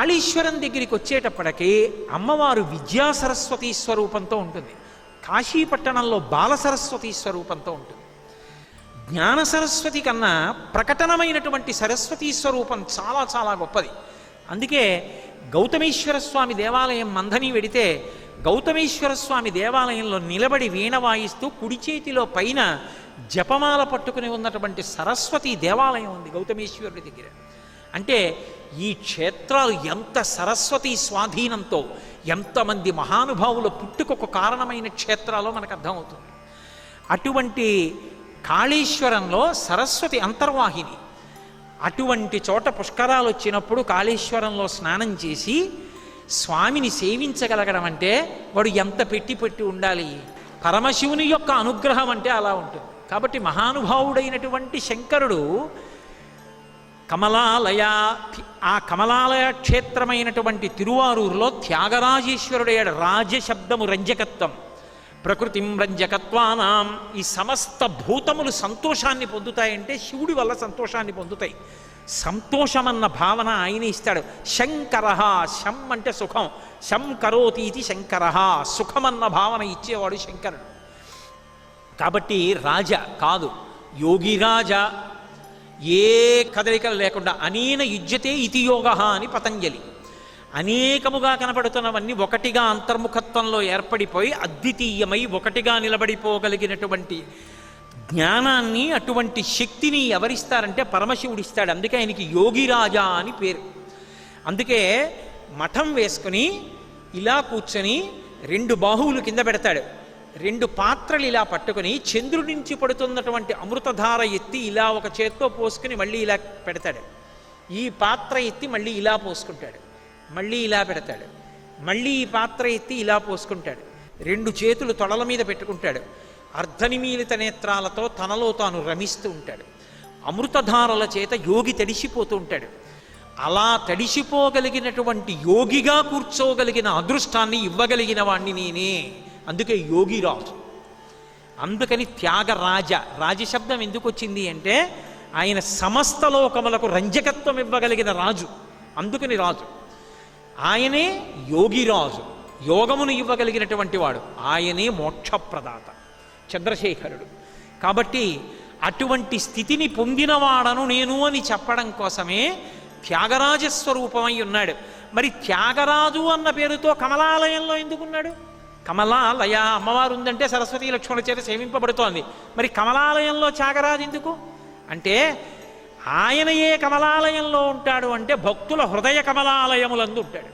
కాళీశ్వరం దగ్గరికి వచ్చేటప్పటికి అమ్మవారు విద్యా సరస్వతీ స్వరూపంతో ఉంటుంది. కాశీపట్టణంలో బాల సరస్వతీ స్వరూపంతో ఉంటుంది. జ్ఞాన సరస్వతి కన్నా ప్రకటనమైనటువంటి సరస్వతీ స్వరూపం చాలా చాలా గొప్పది. అందుకే గౌతమేశ్వర స్వామి దేవాలయం మందని వెడితే గౌతమేశ్వర స్వామి దేవాలయంలో నిలబడి వీణ వాయిస్తూ కుడి చేతిలో పైన జపమాల పట్టుకుని ఉన్నటువంటి సరస్వతి దేవాలయం ఉంది గౌతమేశ్వరుడి దగ్గర. అంటే ఈ క్షేత్రాలు ఎంత సరస్వతి స్వాధీనంతో ఎంతమంది మహానుభావుల పుట్టుకొక కారణమైన క్షేత్రాలో మనకు అర్థమవుతుంది. అటువంటి కాళేశ్వరంలో సరస్వతి అంతర్వాహిని. అటువంటి చోట పుష్కరాలు వచ్చినప్పుడు కాళేశ్వరంలో స్నానం చేసి స్వామిని సేవించగలగడం అంటే వాడు ఎంత పెట్టి ఉండాలి. పరమశివుని యొక్క అనుగ్రహం అంటే అలా ఉంటుంది. కాబట్టి మహానుభావుడైనటువంటి శంకరుడు కమలాలయ, ఆ కమలాలయ క్షేత్రమైనటువంటి తిరువారూరులో త్యాగరాజేశ్వరుడయ్యాడు. రాజశబ్దము రంజకత్వం, ప్రకృతిం రంజకత్వానాం. ఈ సమస్త భూతములు సంతోషాన్ని పొందుతాయంటే శివుడి వల్ల సంతోషాన్ని పొందుతాయి. సంతోషమన్న భావన ఆయన ఇస్తాడు. శంకర, శం అంటే సుఖం, శం కరోతీతి శంకర, సుఖమన్న భావన ఇచ్చేవాడు శంకరుడు. కాబట్టి రాజ కాదు, యోగిరాజ. ఏ కదలికలు లేకుండా అనేన యుజ్యతే ఇతి యోగ అని పతంజలి. అనేకముగా కనపడుతున్నవన్నీ ఒకటిగా అంతర్ముఖత్వంలో ఏర్పడిపోయి అద్వితీయమై ఒకటిగా నిలబడిపోగలిగినటువంటి జ్ఞానాన్ని, అటువంటి శక్తిని ఎవరిస్తారంటే పరమశివుడిస్తాడు. అందుకే ఆయనకి యోగిరాజా అని పేరు. అందుకే మఠం వేసుకుని ఇలా కూర్చొని 2 బాహువులు కింద పెడతాడు. 2 పాత్రలు ఇలా పట్టుకుని చంద్రుడి నుంచి పడుతున్నటువంటి అమృతధార ఎత్తి ఇలా ఒక చేత్తో పోసుకుని మళ్ళీ ఇలా పెడతాడు. ఈ పాత్ర ఎత్తి మళ్ళీ ఇలా పోసుకుంటాడు, మళ్ళీ ఇలా పెడతాడు, మళ్ళీ ఈ పాత్ర ఎత్తి ఇలా పోసుకుంటాడు. 2 చేతులు తొడల మీద పెట్టుకుంటాడు. అర్ధనిమీలిత నేత్రాలతో తనలో తాను రమిస్తూ ఉంటాడు. అమృతధారల చేత యోగి తడిసిపోతూ ఉంటాడు. అలా తడిసిపోగలిగినటువంటి యోగిగా కూర్చోగలిగిన అదృష్టాన్ని ఇవ్వగలిగిన వాణ్ణి నేనే. అందుకే యోగిరాజు. అందుకని త్యాగరాజ. రాజశబ్దం ఎందుకు వచ్చింది అంటే ఆయన సమస్త లోకములకు రంజకత్వం ఇవ్వగలిగిన రాజు, అందుకని రాజు. ఆయనే యోగిరాజు, యోగమును ఇవ్వగలిగినటువంటి వాడు. ఆయనే మోక్షప్రదాత చంద్రశేఖరుడు. కాబట్టి అటువంటి స్థితిని పొందినవాడను నేను అని చెప్పడం కోసమే త్యాగరాజస్వరూపమై ఉన్నాడు. మరి త్యాగరాజు అన్న పేరుతో కమలాలయంలో ఎందుకున్నాడు? కమలాలయ, అమ్మవారు ఉందంటే సరస్వతీ లక్ష్మణుల చేత సేవింపబడుతోంది. మరి కమలాలయంలో త్యాగరాజు ఎందుకు అంటే ఆయన ఏ కమలాలయంలో ఉంటాడు అంటే భక్తుల హృదయ కమలాలయములందు ఉంటాడు.